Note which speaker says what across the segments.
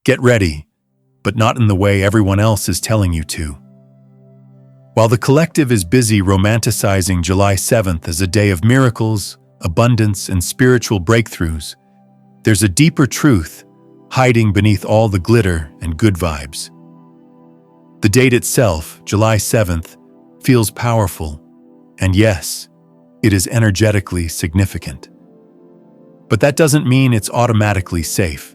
Speaker 1: Get ready, but not in the way everyone else is telling you to. While the collective is busy romanticizing July 7th as a day of miracles, abundance, and spiritual breakthroughs, there's a deeper truth hiding beneath all the glitter and good vibes. The date itself, July 7th, feels powerful, and yes, it is energetically significant. But that doesn't mean it's automatically safe.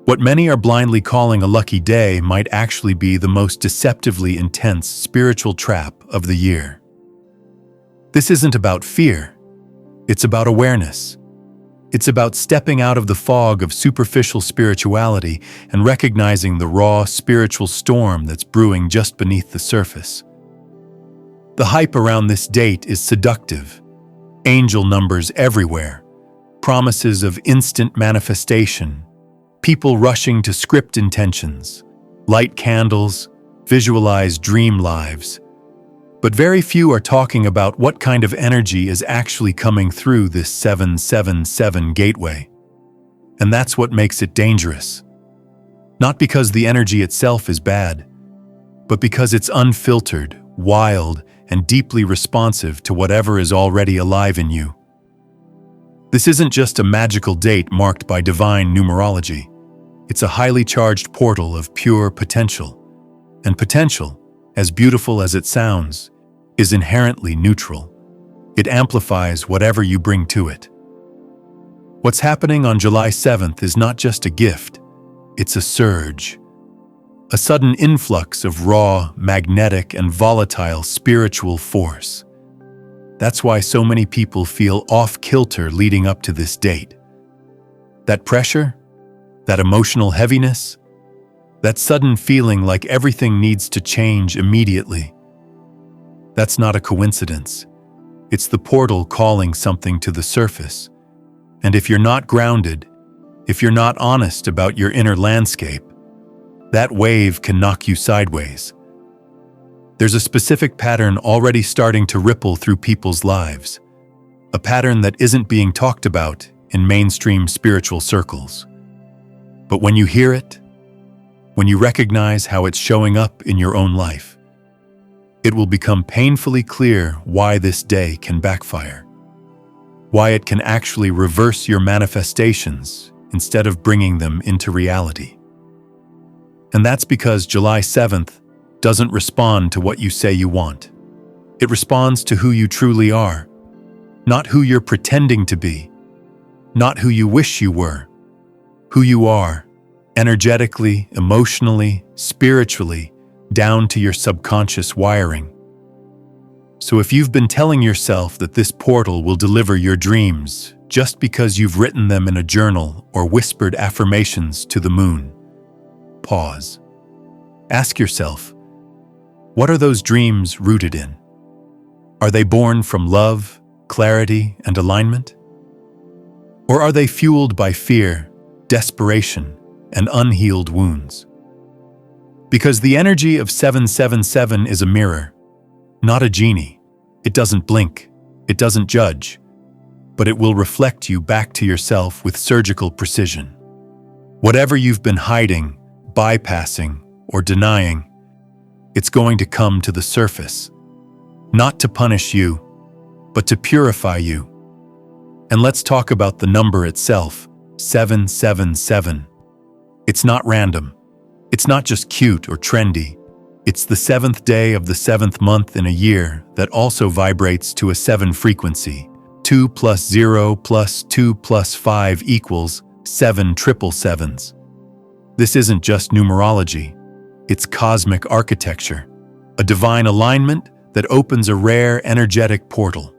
Speaker 1: What many are blindly calling a lucky day might actually be the most deceptively intense spiritual trap of the year. This isn't about fear. It's about awareness. It's about stepping out of the fog of superficial spirituality and recognizing the raw spiritual storm that's brewing just beneath the surface. The hype around this date is seductive. Angel numbers everywhere, promises of instant manifestation, people rushing to script intentions, light candles, visualize dream lives. But very few are talking about what kind of energy is actually coming through this 777 gateway. And that's what makes it dangerous. Not because the energy itself is bad, but because it's unfiltered, wild, and deeply responsive to whatever is already alive in you. This isn't just a magical date marked by divine numerology. It's a highly charged portal of pure potential. And potential, as beautiful as it sounds, is inherently neutral. It amplifies whatever you bring to it. What's happening on July 7th is not just a gift, it's a surge. A sudden influx of raw, magnetic, and volatile spiritual force. That's why so many people feel off-kilter leading up to this date. That pressure, that emotional heaviness, that sudden feeling like everything needs to change immediately. That's not a coincidence. It's the portal calling something to the surface. And if you're not grounded, if you're not honest about your inner landscape, that wave can knock you sideways. There's a specific pattern already starting to ripple through people's lives, a pattern that isn't being talked about in mainstream spiritual circles. But when you hear it, when you recognize how it's showing up in your own life, it will become painfully clear why this day can backfire, why it can actually reverse your manifestations instead of bringing them into reality. And that's because July 7th doesn't respond to what you say you want. It responds to who you truly are, not who you're pretending to be, not who you wish you were, who you are, energetically, emotionally, spiritually, down to your subconscious wiring. So if you've been telling yourself that this portal will deliver your dreams just because you've written them in a journal or whispered affirmations to the moon, pause. Ask yourself, what are those dreams rooted in? Are they born from love, clarity, and alignment? Or are they fueled by fear, desperation, and unhealed wounds? Because the energy of 777 is a mirror, not a genie. It doesn't blink, it doesn't judge, but it will reflect you back to yourself with surgical precision. Whatever you've been hiding, bypassing, or denying, it's going to come to the surface, not to punish you, but to purify you. And let's talk about the number itself, 777. It's not random. It's not just cute or trendy. It's the 7th day of the 7th month in a year that also vibrates to a 7 frequency. 2 plus 0 plus 2 plus 5 equals 7 triple sevens. This isn't just numerology. It's cosmic architecture, a divine alignment that opens a rare energetic portal.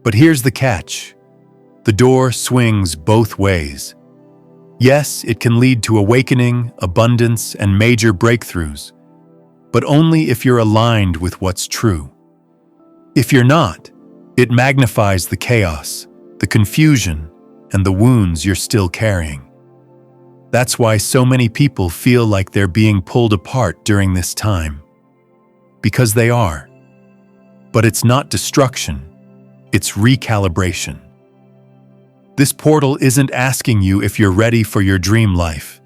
Speaker 1: But here's the catch. The door swings both ways. Yes, it can lead to awakening, abundance, and major breakthroughs, but only if you're aligned with what's true. If you're not, it magnifies the chaos, the confusion, and the wounds you're still carrying. That's why so many people feel like they're being pulled apart during this time. Because they are. But it's not destruction, it's recalibration. This portal isn't asking you if you're ready for your dream life.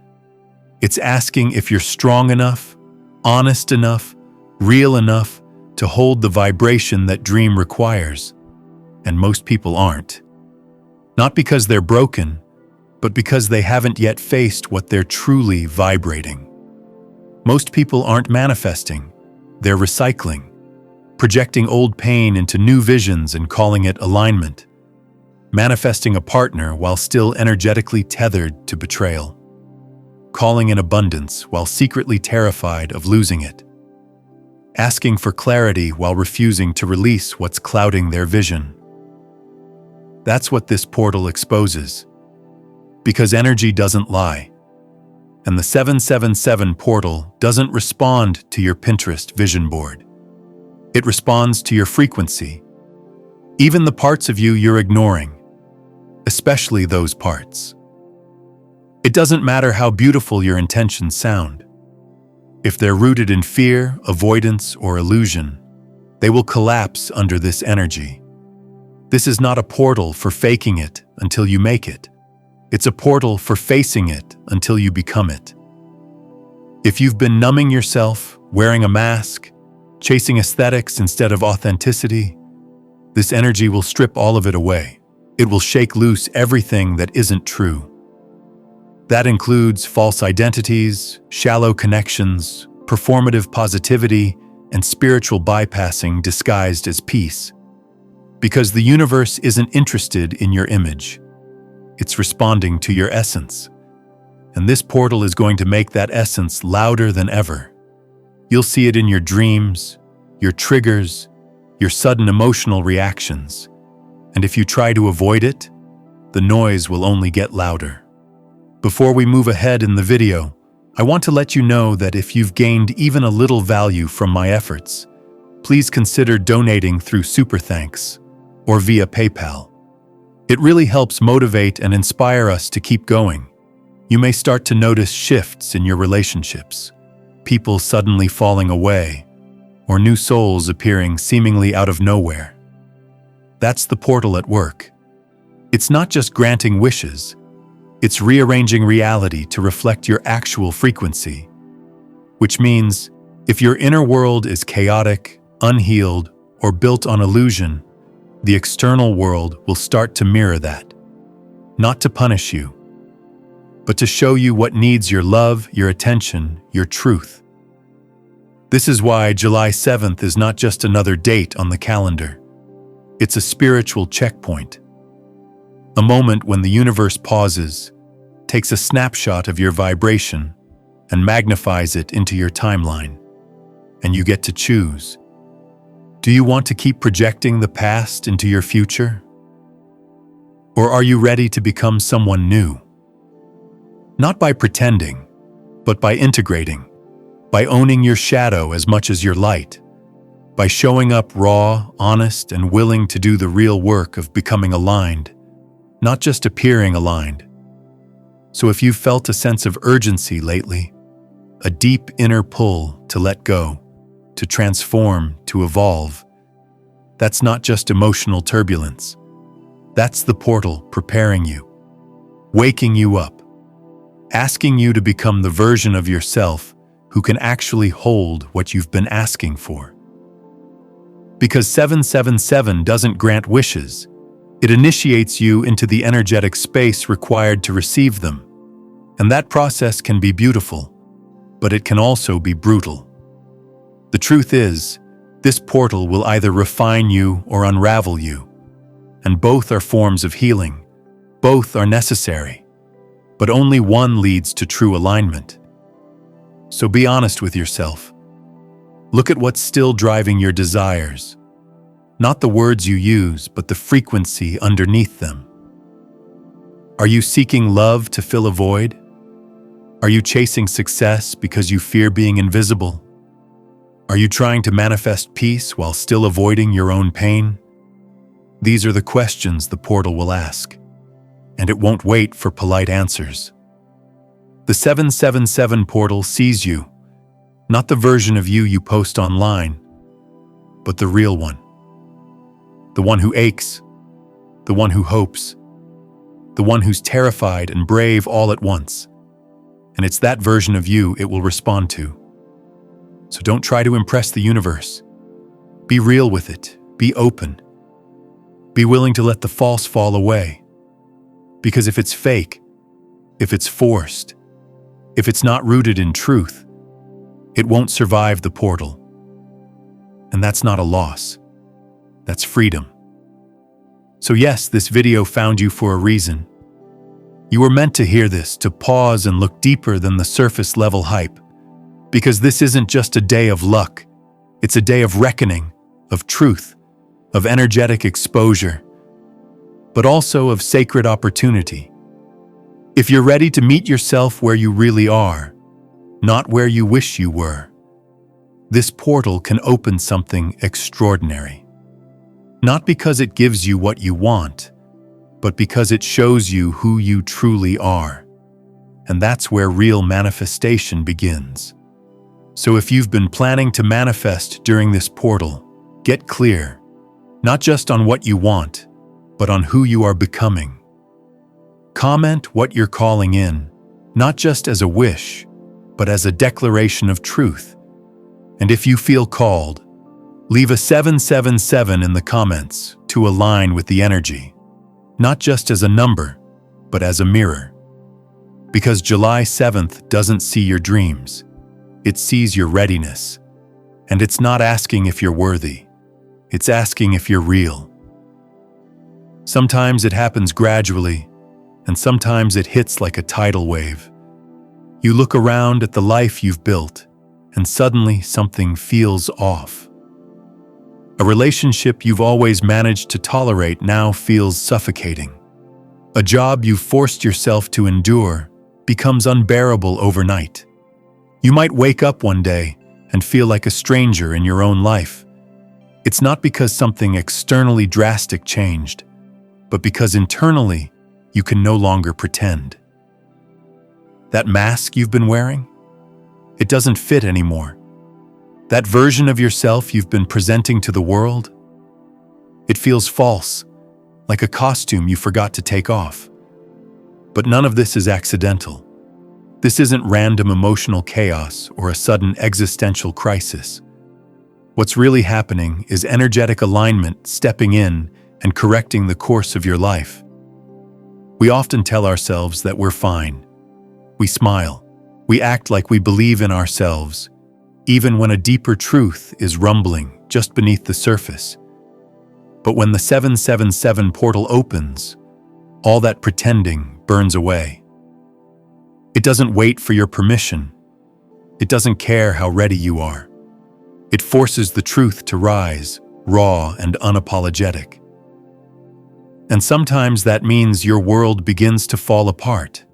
Speaker 1: It's asking if you're strong enough, honest enough, real enough to hold the vibration that dream requires. And most people aren't. Not because they're broken, but because they haven't yet faced what they're truly vibrating. Most people aren't manifesting, they're recycling, projecting old pain into new visions and calling it alignment, manifesting a partner while still energetically tethered to betrayal, calling in abundance while secretly terrified of losing it, asking for clarity while refusing to release what's clouding their vision. That's what this portal exposes. Because energy doesn't lie. And the 777 portal doesn't respond to your Pinterest vision board. It responds to your frequency. Even the parts of you you're ignoring. Especially those parts. It doesn't matter how beautiful your intentions sound. If they're rooted in fear, avoidance, or illusion, they will collapse under this energy. This is not a portal for faking it until you make it. It's a portal for facing it until you become it. If you've been numbing yourself, wearing a mask, chasing aesthetics instead of authenticity, this energy will strip all of it away. It will shake loose everything that isn't true. That includes false identities, shallow connections, performative positivity, and spiritual bypassing disguised as peace. Because the universe isn't interested in your image. It's responding to your essence. And this portal is going to make that essence louder than ever. You'll see it in your dreams, your triggers, your sudden emotional reactions. And if you try to avoid it, the noise will only get louder. Before we move ahead in the video, I want to let you know that if you've gained even a little value from my efforts, please consider donating through Super Thanks or via PayPal. It really helps motivate and inspire us to keep going. You may start to notice shifts in your relationships, people suddenly falling away, or new souls appearing seemingly out of nowhere. That's the portal at work. It's not just granting wishes, it's rearranging reality to reflect your actual frequency. Which means, if your inner world is chaotic, unhealed, or built on illusion, the external world will start to mirror that. Not to punish you, but to show you what needs your love, your attention, your truth. This is why July 7th is not just another date on the calendar. It's a spiritual checkpoint. A moment when the universe pauses, takes a snapshot of your vibration, and magnifies it into your timeline. And you get to choose. Do you want to keep projecting the past into your future? Or are you ready to become someone new? Not by pretending, but by integrating, by owning your shadow as much as your light, by showing up raw, honest, and willing to do the real work of becoming aligned, not just appearing aligned. So if you've felt a sense of urgency lately, a deep inner pull to let go, to transform, to evolve, that's not just emotional turbulence. That's the portal preparing you, waking you up, asking you to become the version of yourself who can actually hold what you've been asking for. Because 777 doesn't grant wishes, it initiates you into the energetic space required to receive them. And that process can be beautiful, but it can also be brutal. The truth is, this portal will either refine you or unravel you. And both are forms of healing. Both are necessary. But only one leads to true alignment. So be honest with yourself. Look at what's still driving your desires. Not the words you use, but the frequency underneath them. Are you seeking love to fill a void? Are you chasing success because you fear being invisible? Are you trying to manifest peace while still avoiding your own pain? These are the questions the portal will ask, and it won't wait for polite answers. The 777 portal sees you, not the version of you post online, but the real one. The one who aches, the one who hopes, the one who's terrified and brave all at once. and it's that version of you it will respond to. So don't try to impress the universe. Be real with it. Be open. Be willing to let the false fall away. Because if it's fake, if it's forced, if it's not rooted in truth, it won't survive the portal. And that's not a loss. That's freedom. So yes, this video found you for a reason. You were meant to hear this, to pause and look deeper than the surface level hype. Because this isn't just a day of luck. It's a day of reckoning, of truth, of energetic exposure, but also of sacred opportunity. If you're ready to meet yourself where you really are, not where you wish you were, this portal can open something extraordinary. Not because it gives you what you want, but because it shows you who you truly are. And that's where real manifestation begins. So if you've been planning to manifest during this portal, get clear, not just on what you want, but on who you are becoming. Comment what you're calling in, not just as a wish, but as a declaration of truth. And if you feel called, leave a 777 in the comments to align with the energy, not just as a number, but as a mirror. Because July 7th doesn't see your dreams, it sees your readiness. And it's not asking if you're worthy, it's asking if you're real. Sometimes it happens gradually, and sometimes it hits like a tidal wave. You look around at the life you've built, and suddenly something feels off. A relationship you've always managed to tolerate now feels suffocating. A job you've forced yourself to endure becomes unbearable overnight. You might wake up one day and feel like a stranger in your own life. It's not because something externally drastic changed, but because internally you can no longer pretend. That mask you've been wearing, it doesn't fit anymore. That version of yourself you've been presenting to the world, it feels false, like a costume you forgot to take off. But none of this is accidental. This isn't random emotional chaos or a sudden existential crisis. What's really happening is energetic alignment stepping in and correcting the course of your life. We often tell ourselves that we're fine. We smile. We act like we believe in ourselves, even when a deeper truth is rumbling just beneath the surface. But when the 777 portal opens, all that pretending burns away. It doesn't wait for your permission. It doesn't care how ready you are. It forces the truth to rise, raw and unapologetic. And sometimes that means your world begins to fall apart.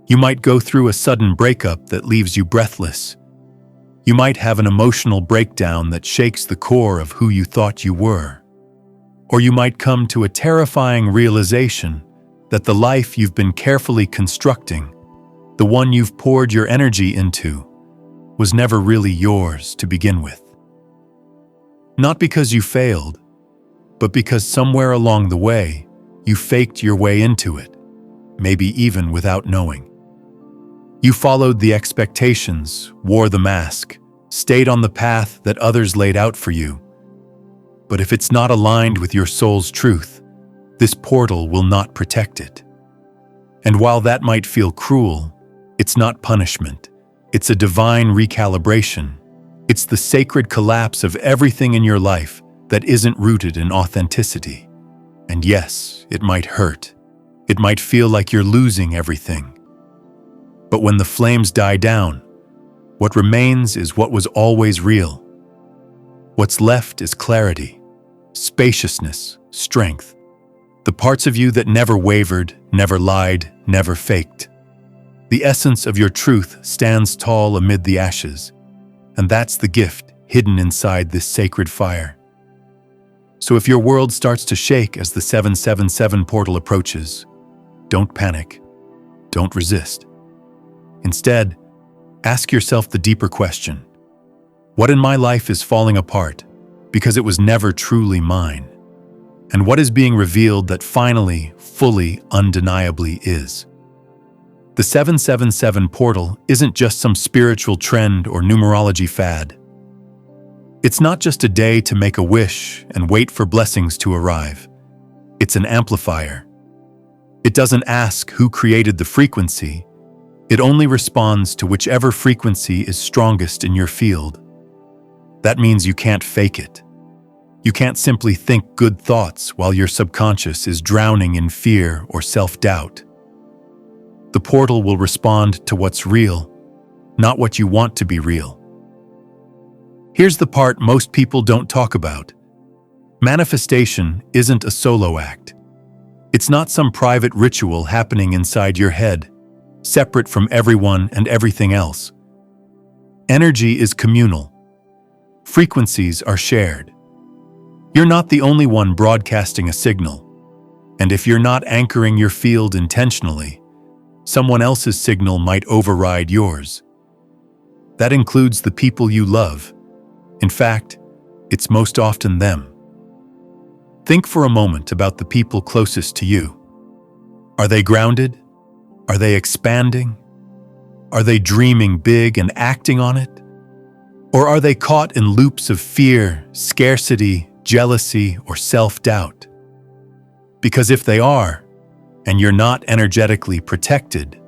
Speaker 1: You might go through a sudden breakup that leaves you breathless. You might have an emotional breakdown that shakes the core of who you thought you were. Or you might come to a terrifying realization that the life you've been carefully constructing, the one you've poured your energy into, was never really yours to begin with. Not because you failed, but because somewhere along the way, you faked your way into it, maybe even without knowing. You followed the expectations, wore the mask, stayed on the path that others laid out for you. But if it's not aligned with your soul's truth, this portal will not protect it. And while that might feel cruel, it's not punishment. It's a divine recalibration. It's the sacred collapse of everything in your life that isn't rooted in authenticity. And yes, it might hurt. It might feel like you're losing everything. But when the flames die down, what remains is what was always real. What's left is clarity, spaciousness, strength. The parts of you that never wavered, never lied, never faked. The essence of your truth stands tall amid the ashes, and that's the gift hidden inside this sacred fire. So if your world starts to shake as the 777 portal approaches, don't panic, don't resist. Instead, ask yourself the deeper question: what in my life is falling apart because it was never truly mine? And what is being revealed that finally, fully, undeniably is? The 777 portal isn't just some spiritual trend or numerology fad. It's not just a day to make a wish and wait for blessings to arrive. It's an amplifier. It doesn't ask who created the frequency. It only responds to whichever frequency is strongest in your field. That means you can't fake it. You can't simply think good thoughts while your subconscious is drowning in fear or self-doubt. The portal will respond to what's real, not what you want to be real. Here's the part most people don't talk about. Manifestation isn't a solo act. It's not some private ritual happening inside your head, separate from everyone and everything else. Energy is communal. Frequencies are shared. You're not the only one broadcasting a signal. And if you're not anchoring your field intentionally, someone else's signal might override yours. That includes the people you love. In fact, it's most often them. Think for a moment about the people closest to you. Are they grounded? Are they expanding? Are they dreaming big and acting on it? Or are they caught in loops of fear, scarcity, jealousy, or self-doubt? Because if they are, and you're not energetically protected,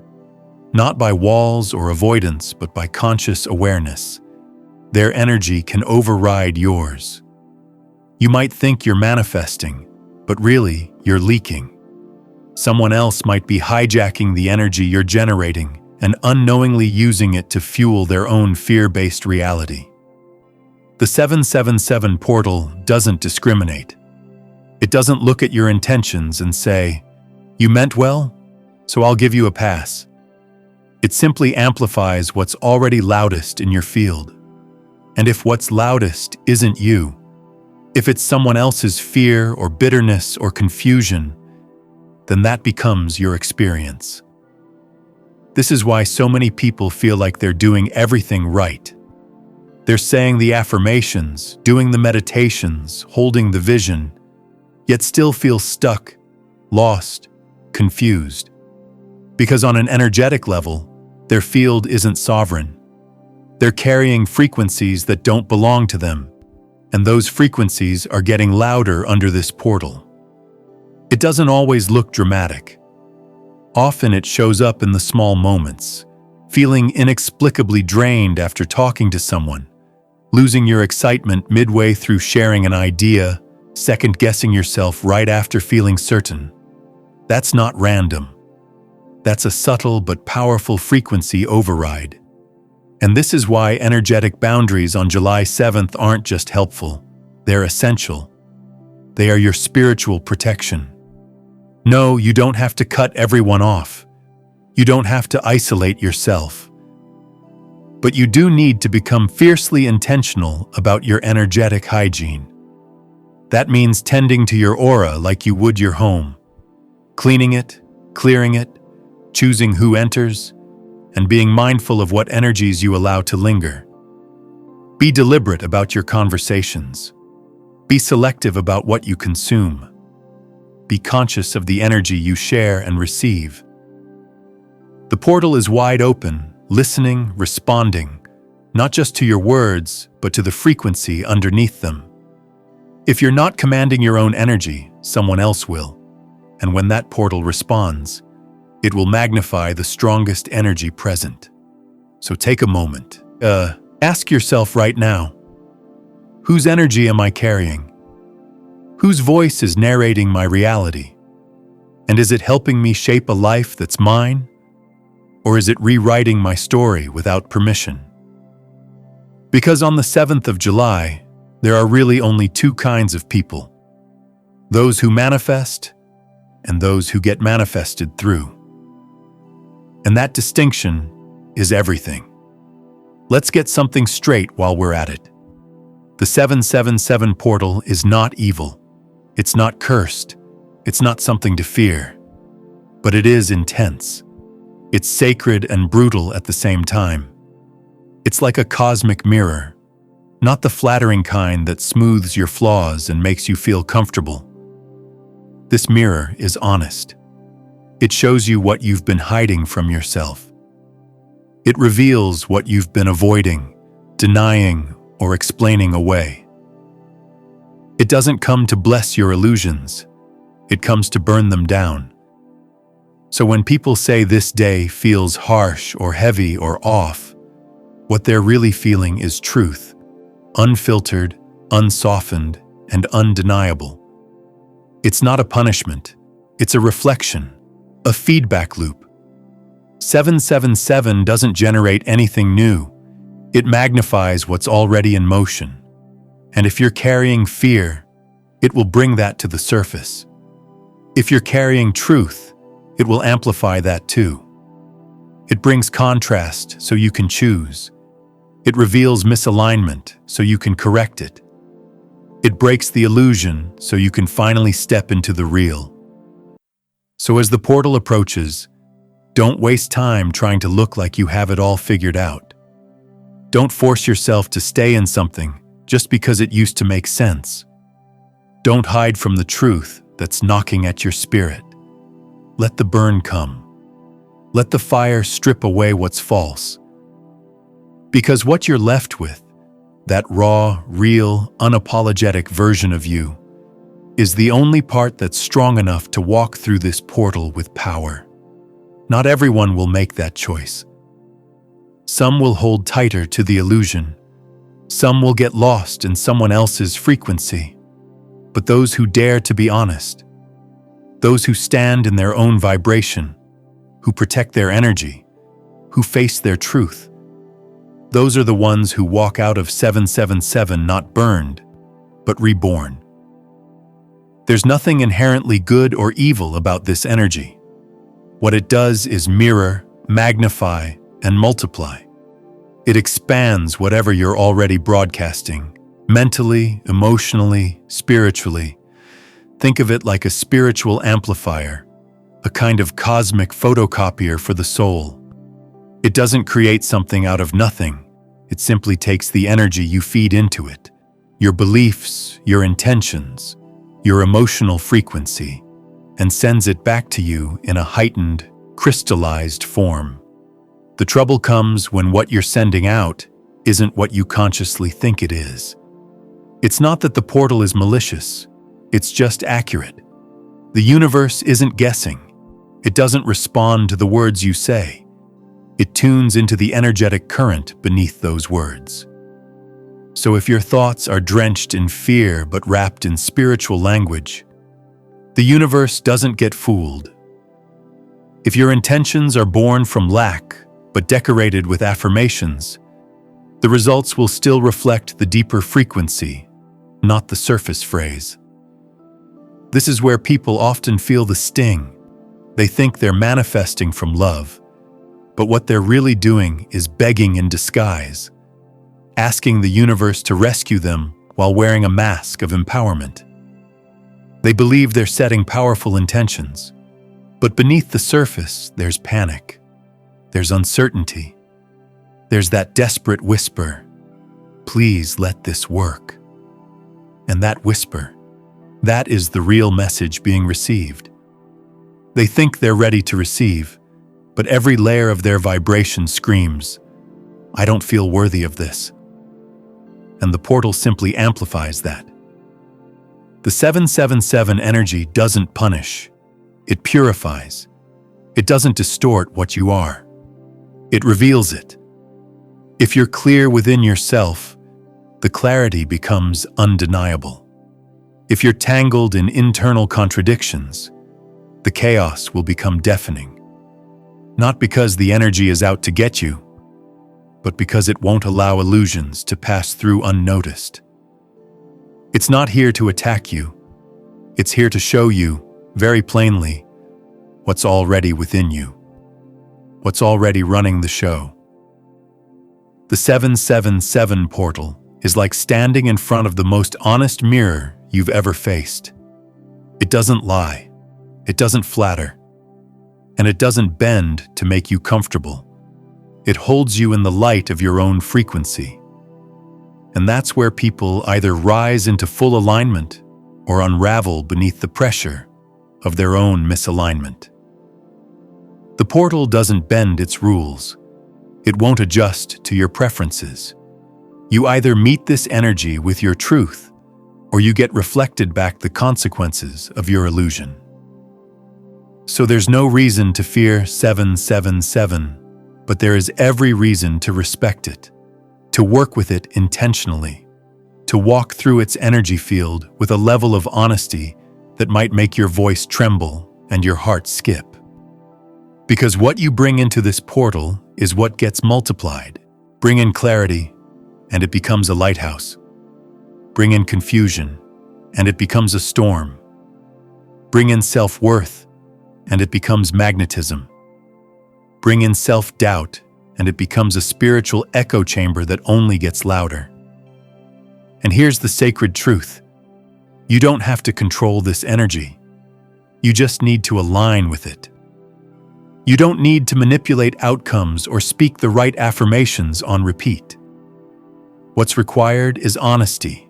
Speaker 1: not by walls or avoidance, but by conscious awareness, their energy can override yours. You might think you're manifesting, but really, you're leaking. Someone else might be hijacking the energy you're generating and unknowingly using it to fuel their own fear-based reality. The 777 portal doesn't discriminate. It doesn't look at your intentions and say, "You meant well, so I'll give you a pass." It simply amplifies what's already loudest in your field. And if what's loudest isn't you, if it's someone else's fear or bitterness or confusion, then that becomes your experience. This is why so many people feel like they're doing everything right. They're saying the affirmations, doing the meditations, holding the vision, yet still feel stuck, lost, confused. Because on an energetic level, their field isn't sovereign. They're carrying frequencies that don't belong to them, and those frequencies are getting louder under this portal. It doesn't always look dramatic. Often it shows up in the small moments, feeling inexplicably drained after talking to someone, losing your excitement midway through sharing an idea, second-guessing yourself right after feeling certain. That's not random. That's a subtle but powerful frequency override. And this is why energetic boundaries on July 7th aren't just helpful, they're essential. They are your spiritual protection. No, you don't have to cut everyone off. You don't have to isolate yourself. But you do need to become fiercely intentional about your energetic hygiene. That means tending to your aura like you would your home. Cleaning it, clearing it, choosing who enters, and being mindful of what energies you allow to linger. Be deliberate about your conversations. Be selective about what you consume. Be conscious of the energy you share and receive. The portal is wide open, listening, responding, not just to your words, but to the frequency underneath them. If you're not commanding your own energy, someone else will. And when that portal responds, it will magnify the strongest energy present. So take a moment. Ask yourself right now, whose energy am I carrying? Whose voice is narrating my reality? And is it helping me shape a life that's mine? Or is it rewriting my story without permission? Because on the 7th of July, there are really only two kinds of people. Those who manifest and those who get manifested through. And that distinction is everything. Let's get something straight while we're at it. The 777 portal is not evil. It's not cursed. It's not something to fear. But it is intense. It's sacred and brutal at the same time. It's like a cosmic mirror, not the flattering kind that smooths your flaws and makes you feel comfortable. This mirror is honest. It shows you what you've been hiding from yourself. It reveals what you've been avoiding, denying, or explaining away. It doesn't come to bless your illusions. It comes to burn them down. So when people say this day feels harsh or heavy or off, what they're really feeling is truth, unfiltered, unsoftened, and undeniable. It's not a punishment. It's a reflection, a feedback loop. 777 doesn't generate anything new. It magnifies what's already in motion. And if you're carrying fear, it will bring that to the surface. If you're carrying truth, it will amplify that too. It brings contrast so you can choose. It reveals misalignment so you can correct it. It breaks the illusion so you can finally step into the real. So as the portal approaches, don't waste time trying to look like you have it all figured out. Don't force yourself to stay in something just because it used to make sense. Don't hide from the truth that's knocking at your spirit. Let the burn come. Let the fire strip away what's false. Because what you're left with, that raw, real, unapologetic version of you, is the only part that's strong enough to walk through this portal with power. Not everyone will make that choice. Some will hold tighter to the illusion. Some will get lost in someone else's frequency. But those who dare to be honest, those who stand in their own vibration, who protect their energy, who face their truth, those are the ones who walk out of 777 not burned, but reborn. There's nothing inherently good or evil about this energy. What it does is mirror, magnify, and multiply. It expands whatever you're already broadcasting, mentally, emotionally, spiritually. Think of it like a spiritual amplifier, a kind of cosmic photocopier for the soul. It doesn't create something out of nothing. It simply takes the energy you feed into it, your beliefs, your intentions, your emotional frequency, and sends it back to you in a heightened, crystallized form. The trouble comes when what you're sending out isn't what you consciously think it is. It's not that the portal is malicious. It's just accurate. The universe isn't guessing. It doesn't respond to the words you say. It tunes into the energetic current beneath those words. So if your thoughts are drenched in fear but wrapped in spiritual language, the universe doesn't get fooled. If your intentions are born from lack but decorated with affirmations, the results will still reflect the deeper frequency, not the surface phrase. This is where people often feel the sting. They think they're manifesting from love, but what they're really doing is begging in disguise, asking the universe to rescue them while wearing a mask of empowerment. They believe they're setting powerful intentions, but beneath the surface, there's panic. There's uncertainty. There's that desperate whisper, "Please let this work." And that whisper, that is the real message being received. They think they're ready to receive, but every layer of their vibration screams, "I don't feel worthy of this." And the portal simply amplifies that. The 777 energy doesn't punish. It purifies. It doesn't distort what you are. It reveals it. If you're clear within yourself, the clarity becomes undeniable. If you're tangled in internal contradictions, the chaos will become deafening. Not because the energy is out to get you, but because it won't allow illusions to pass through unnoticed. It's not here to attack you. It's here to show you, very plainly, what's already within you, what's already running the show. The 777 portal is like standing in front of the most honest mirror you've ever faced. It doesn't lie. It doesn't flatter. And it doesn't bend to make you comfortable. It holds you in the light of your own frequency. And that's where people either rise into full alignment or unravel beneath the pressure of their own misalignment. The portal doesn't bend its rules. It won't adjust to your preferences. You either meet this energy with your truth, or you get reflected back the consequences of your illusion. So there's no reason to fear 777, but there is every reason to respect it, to work with it intentionally, to walk through its energy field with a level of honesty that might make your voice tremble and your heart skip. Because what you bring into this portal is what gets multiplied. Bring in clarity, and it becomes a lighthouse. Bring in confusion, and it becomes a storm. Bring in self-worth, and it becomes magnetism. Bring in self-doubt, and it becomes a spiritual echo chamber that only gets louder. And here's the sacred truth. You don't have to control this energy. You just need to align with it. You don't need to manipulate outcomes or speak the right affirmations on repeat. What's required is honesty,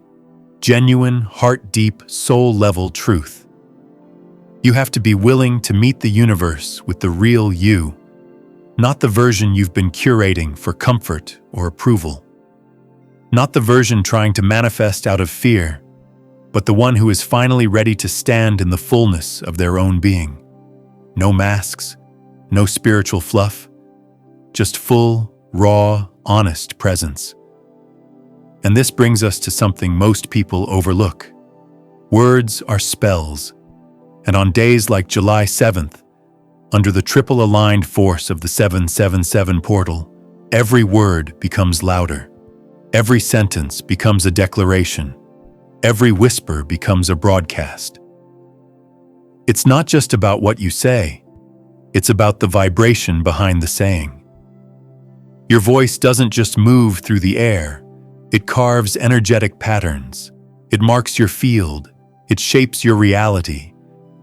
Speaker 1: genuine, heart-deep, soul-level truth. You have to be willing to meet the universe with the real you, not the version you've been curating for comfort or approval. Not the version trying to manifest out of fear, but the one who is finally ready to stand in the fullness of their own being. No masks, no spiritual fluff, just full, raw, honest presence. And this brings us to something most people overlook. Words are spells, and on days like July 7th, under the triple-aligned force of the 777 portal, every word becomes louder. Every sentence becomes a declaration. Every whisper becomes a broadcast. It's not just about what you say, it's about the vibration behind the saying. Your voice doesn't just move through the air, it carves energetic patterns. It marks your field, it shapes your reality.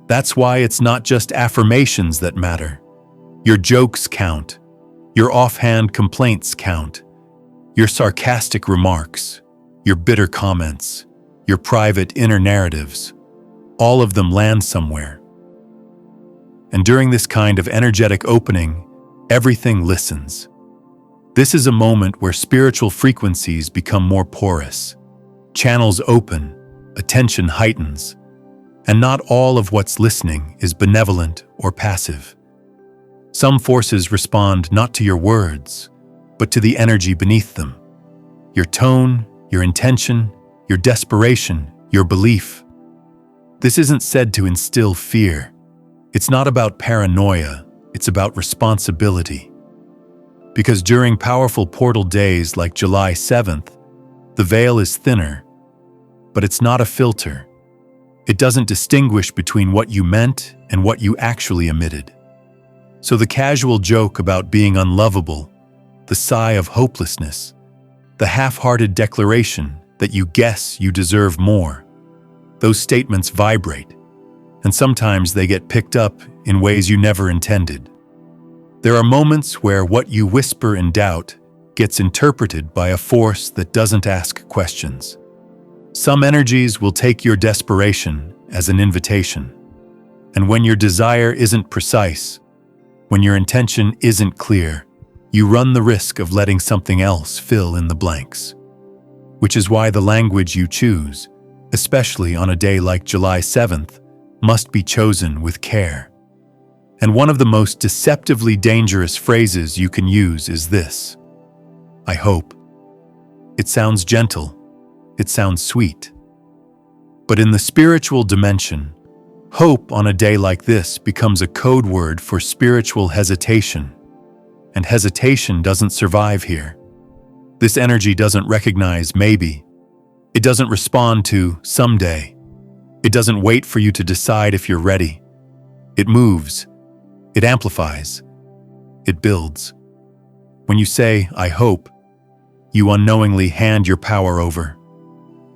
Speaker 1: That's why it's not just affirmations that matter. Your jokes count, your offhand complaints count, your sarcastic remarks, your bitter comments, your private inner narratives, all of them land somewhere. And during this kind of energetic opening, everything listens. This is a moment where spiritual frequencies become more porous. Channels open, attention heightens, and not all of what's listening is benevolent or passive. Some forces respond not to your words, but to the energy beneath them. Your tone, your intention, your desperation, your belief. This isn't said to instill fear. It's not about paranoia, it's about responsibility. Because during powerful portal days like July 7th, the veil is thinner, but it's not a filter. It doesn't distinguish between what you meant and what you actually emitted. So the casual joke about being unlovable, the sigh of hopelessness, the half-hearted declaration that you guess you deserve more, those statements vibrate, and sometimes they get picked up in ways you never intended. There are moments where what you whisper in doubt gets interpreted by a force that doesn't ask questions. Some energies will take your desperation as an invitation. And when your desire isn't precise, when your intention isn't clear, you run the risk of letting something else fill in the blanks. Which is why the language you choose, especially on a day like July 7th, must be chosen with care. And one of the most deceptively dangerous phrases you can use is this: I hope. It sounds gentle. It sounds sweet. But in the spiritual dimension, hope on a day like this becomes a code word for spiritual hesitation. And hesitation doesn't survive here. This energy doesn't recognize maybe. It doesn't respond to someday. It doesn't wait for you to decide if you're ready. It moves. It amplifies. It builds. When you say, I hope, you unknowingly hand your power over.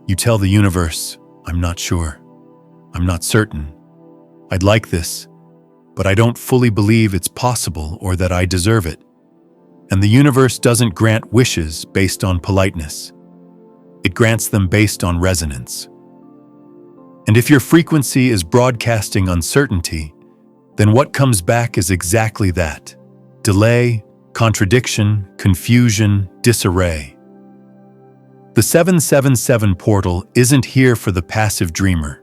Speaker 1: You tell the universe, I'm not sure. I'm not certain. I'd like this, but I don't fully believe it's possible or that I deserve it. And the universe doesn't grant wishes based on politeness. It grants them based on resonance. And if your frequency is broadcasting uncertainty, then what comes back is exactly that: delay, contradiction, confusion, disarray. The 777 portal isn't here for the passive dreamer.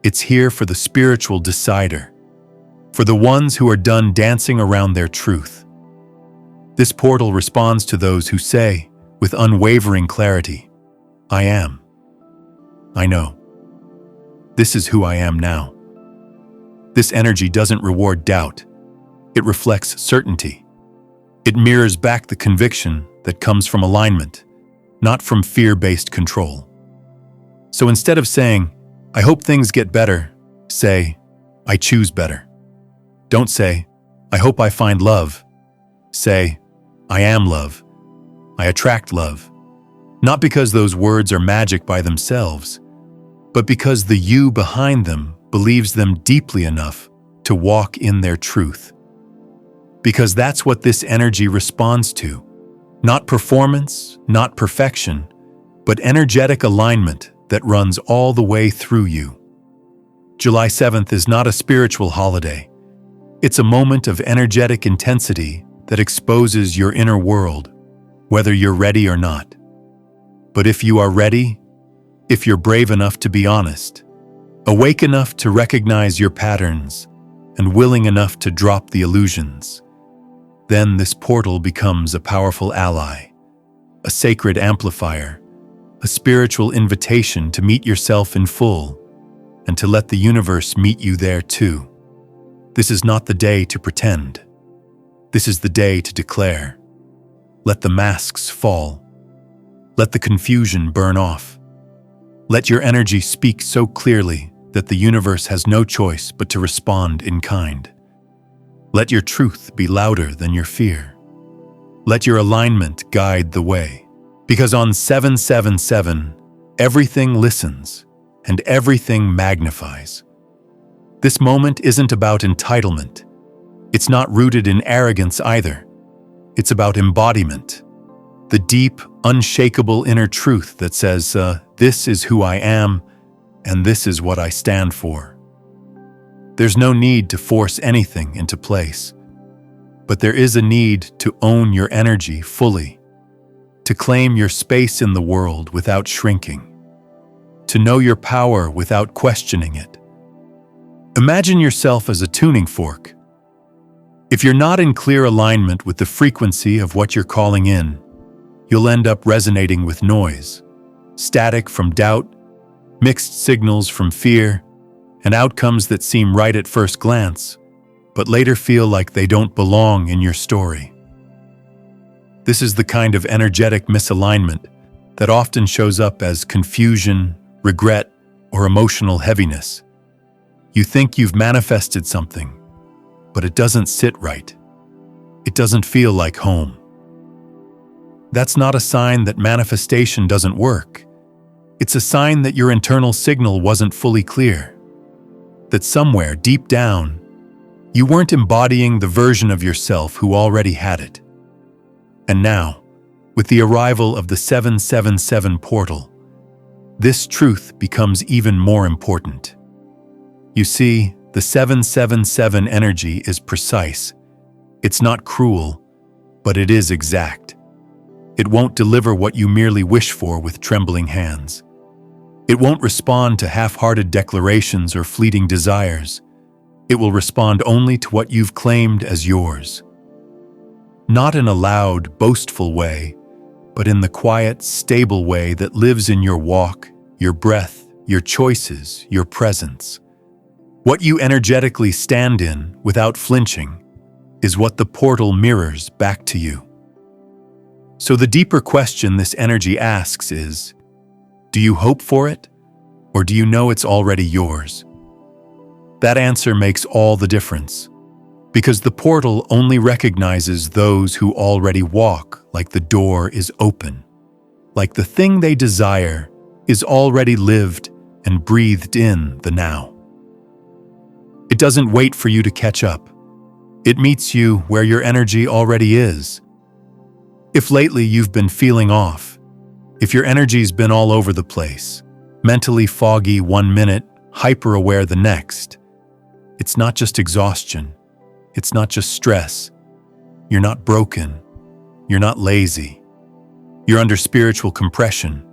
Speaker 1: It's here for the spiritual decider, for the ones who are done dancing around their truth. This portal responds to those who say, with unwavering clarity, I am. I know. This is who I am now. This energy doesn't reward doubt. It reflects certainty. It mirrors back the conviction that comes from alignment, not from fear-based control. So instead of saying, I hope things get better, say, I choose better. Don't say, I hope I find love. Say, I am love. I attract love. Not because those words are magic by themselves, but because the you behind them believes them deeply enough to walk in their truth. Because that's what this energy responds to. Not performance, not perfection, but energetic alignment that runs all the way through you. July 7th is not a spiritual holiday. It's a moment of energetic intensity that exposes your inner world, whether you're ready or not. But if you are ready, if you're brave enough to be honest, awake enough to recognize your patterns, and willing enough to drop the illusions, then this portal becomes a powerful ally, a sacred amplifier, a spiritual invitation to meet yourself in full and to let the universe meet you there too. This is not the day to pretend. This is the day to declare. Let the masks fall. Let the confusion burn off. Let your energy speak so clearly that the universe has no choice but to respond in kind. Let your truth be louder than your fear. Let your alignment guide the way. Because on 777, everything listens and everything magnifies. This moment isn't about entitlement. It's not rooted in arrogance either. It's about embodiment. The deep, unshakable inner truth that says, this is who I am, and this is what I stand for. There's no need to force anything into place, but there is a need to own your energy fully, to claim your space in the world without shrinking, to know your power without questioning it. Imagine yourself as a tuning fork. If you're not in clear alignment with the frequency of what you're calling in, you'll end up resonating with noise, static from doubt, mixed signals from fear, and outcomes that seem right at first glance, but later feel like they don't belong in your story. This is the kind of energetic misalignment that often shows up as confusion, regret, or emotional heaviness. You think you've manifested something, but it doesn't sit right. It doesn't feel like home. That's not a sign that manifestation doesn't work. It's a sign that your internal signal wasn't fully clear. That somewhere deep down, you weren't embodying the version of yourself who already had it. And now, with the arrival of the 777 portal, this truth becomes even more important. You see, the 777 energy is precise. It's not cruel, but it is exact. It won't deliver what you merely wish for with trembling hands. It won't respond to half-hearted declarations or fleeting desires. It will respond only to what you've claimed as yours. Not in a loud, boastful way, but in the quiet, stable way that lives in your walk, your breath, your choices, your presence. What you energetically stand in without flinching is what the portal mirrors back to you. So the deeper question this energy asks is, do you hope for it, or do you know it's already yours? That answer makes all the difference, because the portal only recognizes those who already walk like the door is open, like the thing they desire is already lived and breathed in the now. It doesn't wait for you to catch up. It meets you where your energy already is. If lately you've been feeling off, if your energy's been all over the place, mentally foggy one minute, hyper-aware the next, It's not just exhaustion. It's not just stress. You're not broken. You're not lazy. You're under spiritual compression.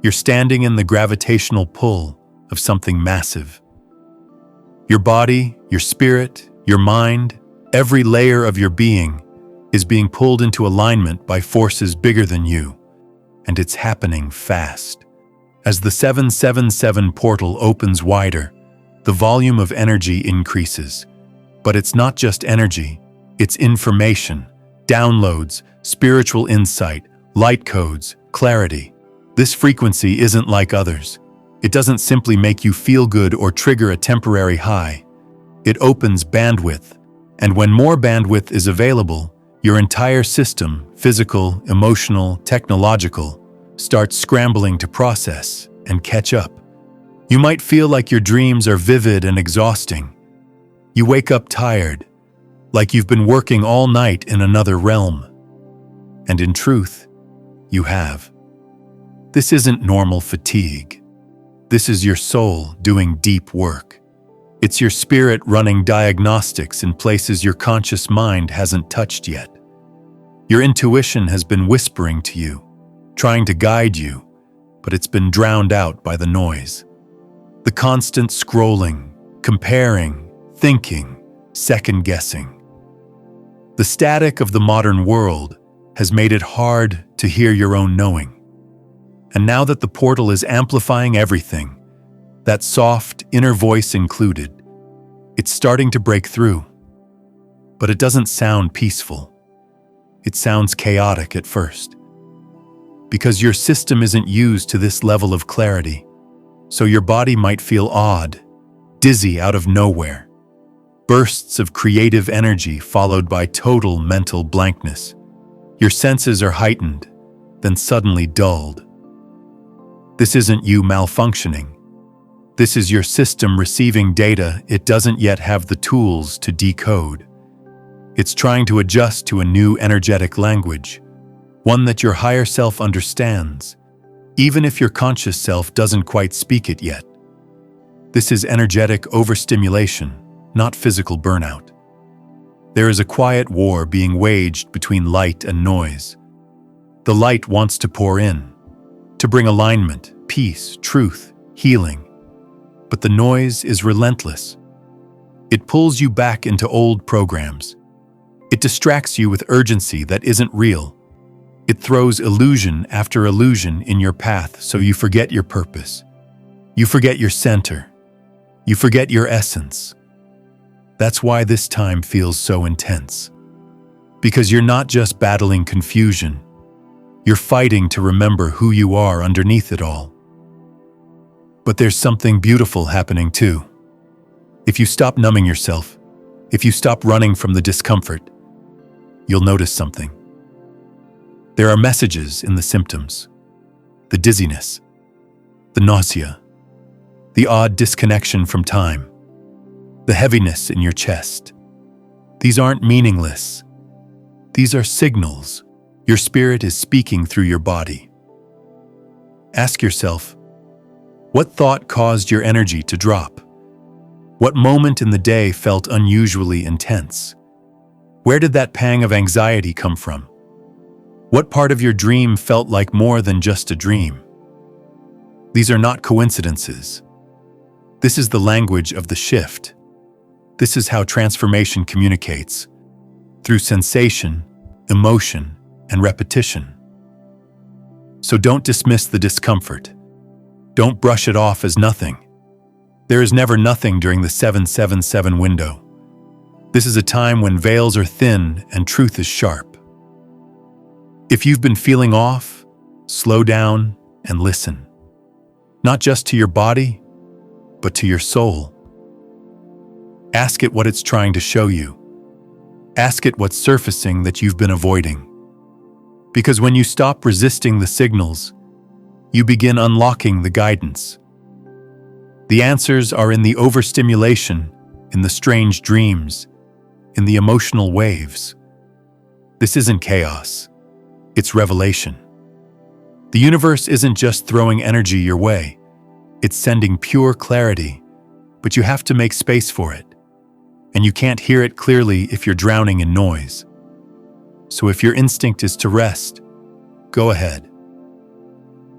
Speaker 1: You're standing in the gravitational pull of something massive. Your body, your spirit, your mind, every layer of your being is being pulled into alignment by forces bigger than you, and it's happening fast. As the 777 portal opens wider, the volume of energy increases. But it's not just energy, it's information, downloads, spiritual insight, light codes, clarity. This frequency isn't like others. It doesn't simply make you feel good or trigger a temporary high. It opens bandwidth, and when more bandwidth is available, your entire system, physical, emotional, technological, starts scrambling to process and catch up. You might feel like your dreams are vivid and exhausting. You wake up tired, like you've been working all night in another realm. And in truth, you have. This isn't normal fatigue. This is your soul doing deep work. It's your spirit running diagnostics in places your conscious mind hasn't touched yet. Your intuition has been whispering to you, trying to guide you, but it's been drowned out by the noise. The constant scrolling, comparing, thinking, second-guessing. The static of the modern world has made it hard to hear your own knowing. And now that the portal is amplifying everything, that soft inner voice included, it's starting to break through. But it doesn't sound peaceful. It sounds chaotic at first. Because your system isn't used to this level of clarity, so your body might feel odd, dizzy out of nowhere. Bursts of creative energy followed by total mental blankness. Your senses are heightened, then suddenly dulled. This isn't you malfunctioning. This is your system receiving data it doesn't yet have the tools to decode. It's trying to adjust to a new energetic language, one that your higher self understands, even if your conscious self doesn't quite speak it yet. This is energetic overstimulation, not physical burnout. There is a quiet war being waged between light and noise. The light wants to pour in, to bring alignment, peace, truth, healing. But the noise is relentless. It pulls you back into old programs. It distracts you with urgency that isn't real. It throws illusion after illusion in your path so you forget your purpose. You forget your center. You forget your essence. That's why this time feels so intense. Because you're not just battling confusion. You're fighting to remember who you are underneath it all. But there's something beautiful happening too. If you stop numbing yourself, if you stop running from the discomfort, you'll notice something. There are messages in the symptoms. The dizziness, the nausea, the odd disconnection from time, the heaviness in your chest. These aren't meaningless. These are signals. Your spirit is speaking through your body. Ask yourself, what thought caused your energy to drop? What moment in the day felt unusually intense? Where did that pang of anxiety come from? What part of your dream felt like more than just a dream? These are not coincidences. This is the language of the shift. This is how transformation communicates, through sensation, emotion, and repetition. So don't dismiss the discomfort. Don't brush it off as nothing. There is never nothing during the 777 window. This is a time when veils are thin and truth is sharp. If you've been feeling off, slow down and listen. Not just to your body, but to your soul. Ask it what it's trying to show you. Ask it what's surfacing that you've been avoiding. Because when you stop resisting the signals, you begin unlocking the guidance. The answers are in the overstimulation, in the strange dreams, in the emotional waves. This isn't chaos. It's revelation. The universe isn't just throwing energy your way. It's sending pure clarity, but you have to make space for it. and you can't hear it clearly if you're drowning in noise. So if your instinct is to rest, go ahead.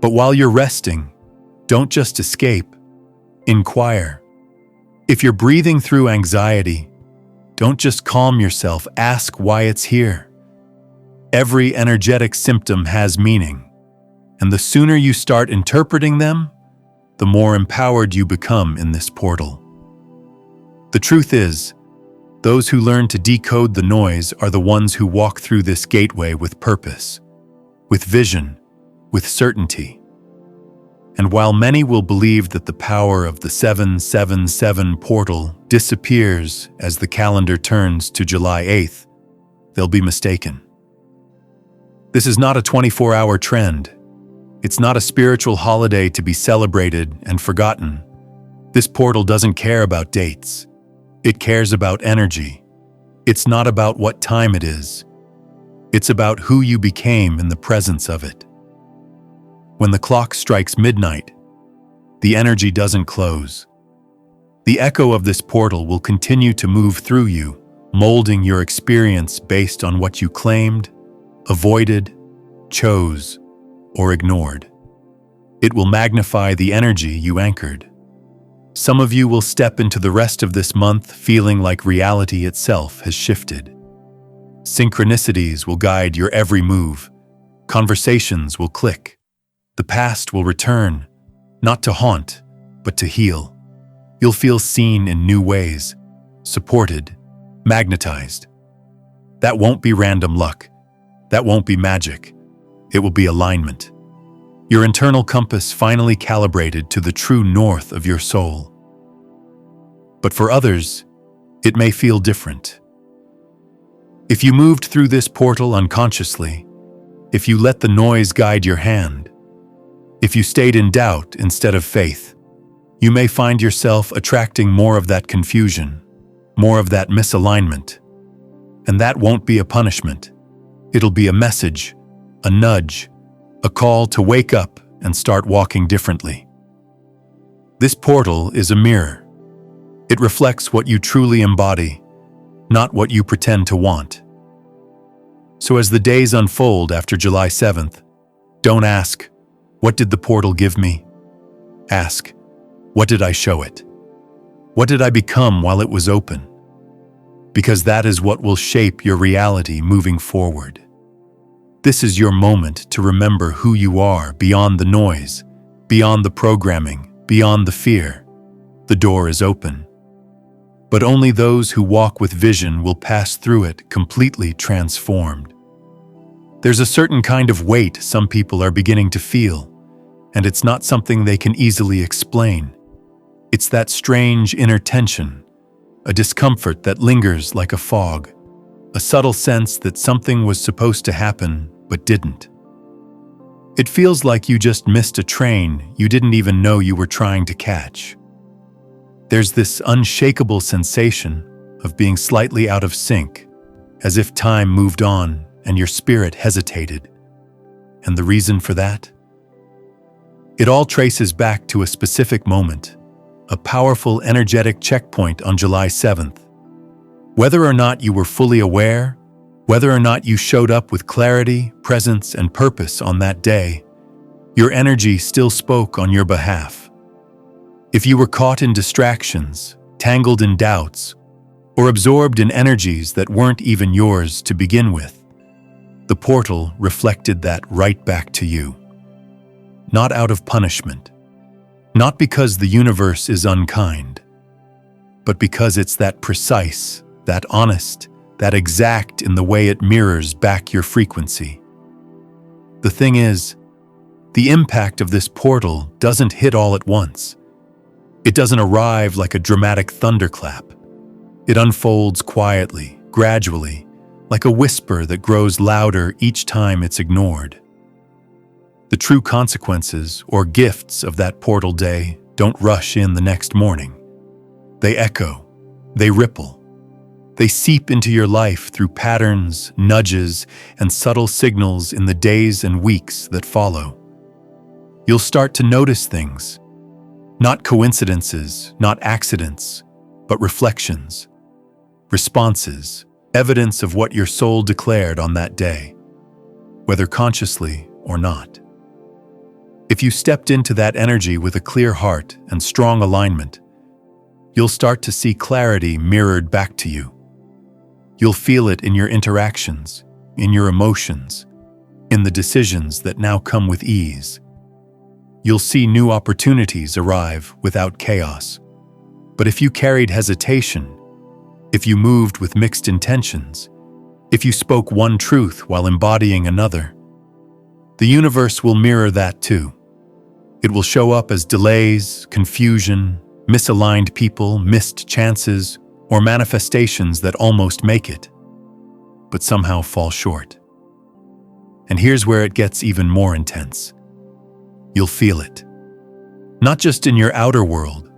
Speaker 1: But while you're resting, don't just escape, inquire. If you're breathing through anxiety, don't just calm yourself, ask why it's here. Every energetic symptom has meaning, and the sooner you start interpreting them, the more empowered you become in this portal. The truth is, those who learn to decode the noise are the ones who walk through this gateway with purpose, with vision, with certainty. And while many will believe that the power of the 777 portal disappears as the calendar turns to July 8th, they'll be mistaken. This is not a 24-hour trend. It's not a spiritual holiday to be celebrated and forgotten. This portal doesn't care about dates. It cares about energy. It's not about what time it is. It's about who you became in the presence of it. When the clock strikes midnight, the energy doesn't close. The echo of this portal will continue to move through you, molding your experience based on what you claimed, avoided, chose, or ignored. It will magnify the energy you anchored. Some of you will step into the rest of this month feeling like reality itself has shifted. Synchronicities will guide your every move. Conversations will click. The past will return, not to haunt, but to heal. You'll feel seen in new ways, supported, magnetized. That won't be random luck. That won't be magic. It will be alignment. Your internal compass finally calibrated to the true north of your soul. But for others, it may feel different. If you moved through this portal unconsciously, if you let the noise guide your hand, if you stayed in doubt instead of faith, you may find yourself attracting more of that confusion, more of that misalignment. And that won't be a punishment. It'll be a message, a nudge, a call to wake up and start walking differently. This portal is a mirror. It reflects what you truly embody, not what you pretend to want. So as the days unfold after July 7th, don't ask, "What did the portal give me?" Ask, "What did I show it? What did I become while it was open?" Because that is what will shape your reality moving forward. This is your moment to remember who you are beyond the noise, beyond the programming, beyond the fear. The door is open. But only those who walk with vision will pass through it completely transformed. There's a certain kind of weight some people are beginning to feel, and it's not something they can easily explain. It's that strange inner tension, a discomfort that lingers like a fog, a subtle sense that something was supposed to happen but didn't. It feels like you just missed a train you didn't even know you were trying to catch. There's this unshakable sensation of being slightly out of sync, as if time moved on and your spirit hesitated. And the reason for that? It all traces back to a specific moment, a powerful energetic checkpoint on July 7th. Whether or not you were fully aware, whether or not you showed up with clarity, presence, and purpose on that day, your energy still spoke on your behalf. If you were caught in distractions, tangled in doubts, or absorbed in energies that weren't even yours to begin with, the portal reflected that right back to you. Not out of punishment, not because the universe is unkind, but because it's that precise, that honest, that exact in the way it mirrors back your frequency. The thing is, the impact of this portal doesn't hit all at once. It doesn't arrive like a dramatic thunderclap. It unfolds quietly, gradually, like a whisper that grows louder each time it's ignored. The true consequences or gifts of that portal day don't rush in the next morning. They echo, they ripple. They seep into your life through patterns, nudges, and subtle signals in the days and weeks that follow. You'll start to notice things, not coincidences, not accidents, but reflections. responses, evidence of what your soul declared on that day, whether consciously or not. If you stepped into that energy with a clear heart and strong alignment, you'll start to see clarity mirrored back to you. You'll feel it in your interactions, in your emotions, in the decisions that now come with ease. You'll see new opportunities arrive without chaos. But if you carried hesitation, if you moved with mixed intentions, if you spoke one truth while embodying another, the universe will mirror that too. It will show up as delays, confusion, misaligned people, missed chances, or manifestations that almost make it, but somehow fall short. And here's where it gets even more intense. You'll feel it. Not just in your outer world,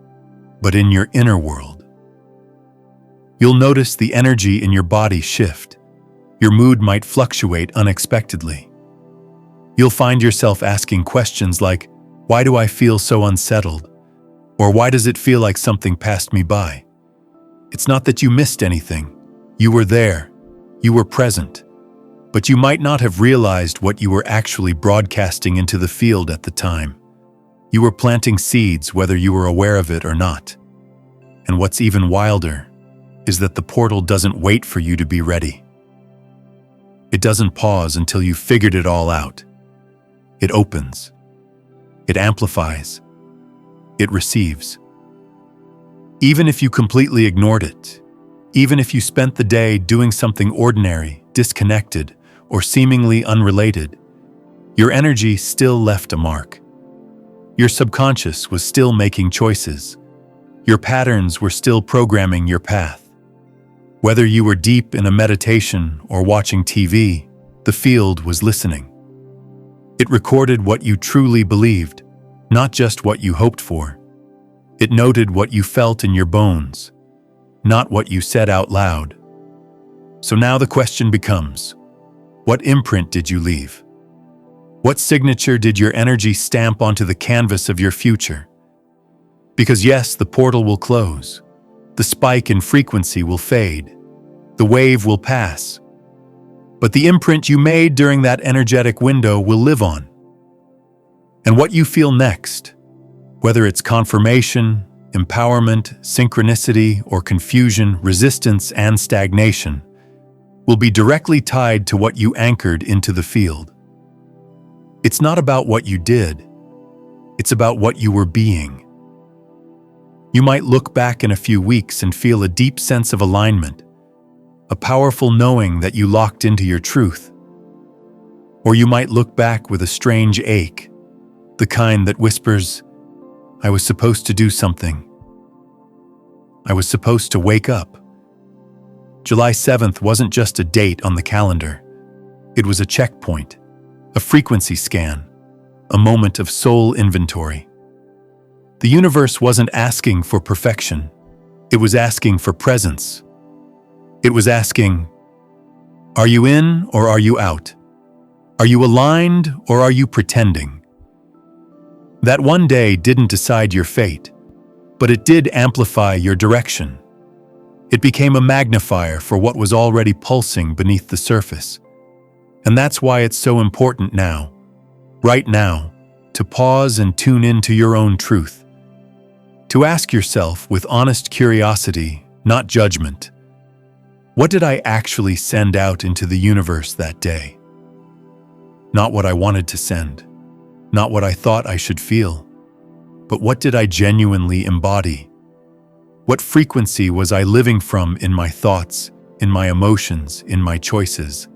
Speaker 1: but in your inner world. You'll notice the energy in your body shift. Your mood might fluctuate unexpectedly. You'll find yourself asking questions like, "Why do I feel so unsettled?" Or "Why does it feel like something passed me by?" It's not that you missed anything. You were there. You were present. But you might not have realized what you were actually broadcasting into the field at the time. You were planting seeds whether you were aware of it or not. And what's even wilder is that the portal doesn't wait for you to be ready. It doesn't pause until you've figured it all out. It opens. It amplifies. It receives. Even if you completely ignored it, even if you spent the day doing something ordinary, disconnected, or seemingly unrelated, your energy still left a mark. Your subconscious was still making choices. Your patterns were still programming your path. Whether you were deep in a meditation or watching TV, the field was listening. It recorded what you truly believed, not just what you hoped for. It noted what you felt in your bones, not what you said out loud. So now the question becomes, what imprint did you leave? What signature did your energy stamp onto the canvas of your future? Because yes, the portal will close. The spike in frequency will fade. The wave will pass. But the imprint you made during that energetic window will live on. And what you feel next, whether it's confirmation, empowerment, synchronicity, or confusion, resistance, and stagnation, will be directly tied to what you anchored into the field. It's not about what you did. It's about what you were being. You might look back in a few weeks and feel a deep sense of alignment, a powerful knowing that you locked into your truth. Or you might look back with a strange ache, the kind that whispers, "I was supposed to do something. I was supposed to wake up." July 7th wasn't just a date on the calendar. It was a checkpoint, a frequency scan, a moment of soul inventory. The universe wasn't asking for perfection. It was asking for presence. It was asking, are you in or are you out? Are you aligned or are you pretending? That one day didn't decide your fate, but it did amplify your direction. It became a magnifier for what was already pulsing beneath the surface. And that's why it's so important now, right now, to pause and tune into your own truth. To ask yourself with honest curiosity, not judgment, what did I actually send out into the universe that day? Not what I wanted to send, not what I thought I should feel, but what did I genuinely embody? What frequency was I living from in my thoughts, in my emotions, in my choices?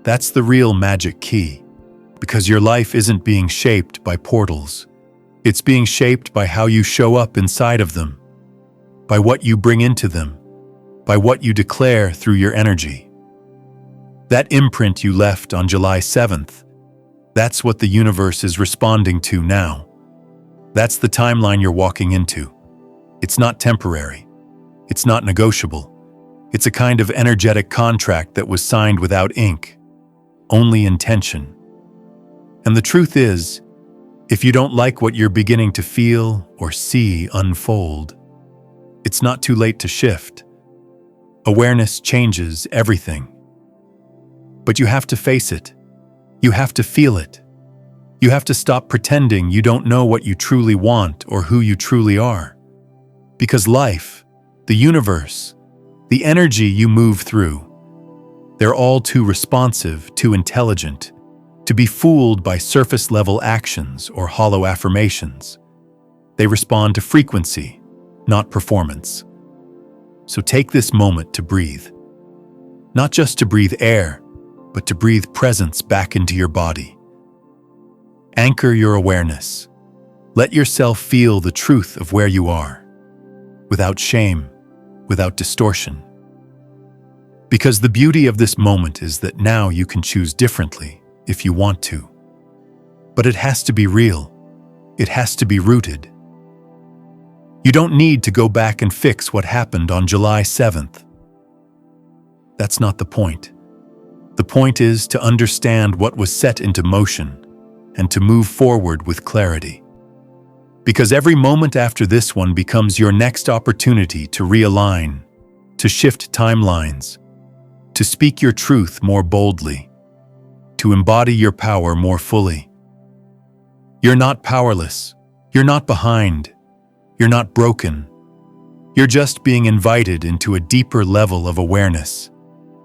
Speaker 1: That's the real magic key, because your life isn't being shaped by portals. It's being shaped by how you show up inside of them, by what you bring into them, by what you declare through your energy. That imprint you left on July 7th, that's what the universe is responding to now. That's the timeline you're walking into. It's not temporary. It's not negotiable. It's a kind of energetic contract that was signed without ink, only intention. And the truth is, if you don't like what you're beginning to feel or see unfold, it's not too late to shift. Awareness changes everything. But you have to face it. You have to feel it. You have to stop pretending you don't know what you truly want or who you truly are. Because life, the universe, the energy you move through, they're all too responsive, too intelligent, to be fooled by surface-level actions or hollow affirmations. They respond to frequency, not performance. So take this moment to breathe. Not just to breathe air, but to breathe presence back into your body. Anchor your awareness. Let yourself feel the truth of where you are, without shame, without distortion. Because the beauty of this moment is that now you can choose differently if you want to. But it has to be real. It has to be rooted. You don't need to go back and fix what happened on July 7th. That's not the point. The point is to understand what was set into motion and to move forward with clarity. Because every moment after this one becomes your next opportunity to realign, to shift timelines, to speak your truth more boldly, to embody your power more fully. You're not powerless. You're not behind. You're not broken. You're just being invited into a deeper level of awareness.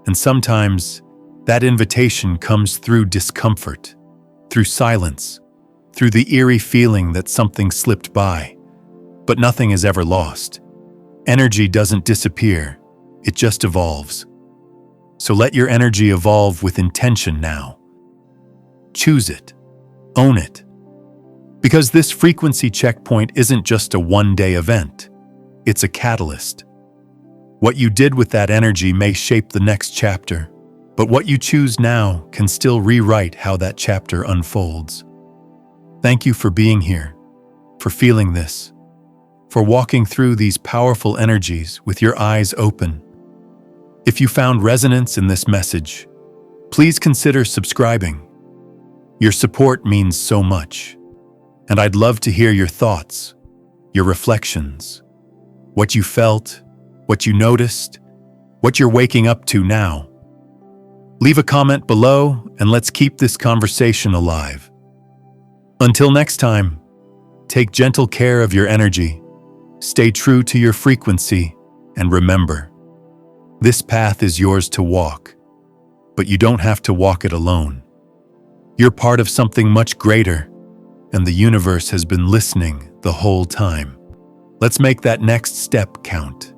Speaker 1: And sometimes that invitation comes through discomfort, through silence, through the eerie feeling that something slipped by. But nothing is ever lost. Energy doesn't disappear. It just evolves. So let your energy evolve with intention now. Choose it. Own it. Because this frequency checkpoint isn't just a one-day event. It's a catalyst. What you did with that energy may shape the next chapter, but what you choose now can still rewrite how that chapter unfolds. Thank you for being here, for feeling this, for walking through these powerful energies with your eyes open. If you found resonance in this message, please consider subscribing. Your support means so much. And I'd love to hear your thoughts, your reflections, what you felt, what you noticed, what you're waking up to now. Leave a comment below and let's keep this conversation alive. Until next time, take gentle care of your energy, stay true to your frequency, and remember, this path is yours to walk, but you don't have to walk it alone. You're part of something much greater, and the universe has been listening the whole time. Let's make that next step count.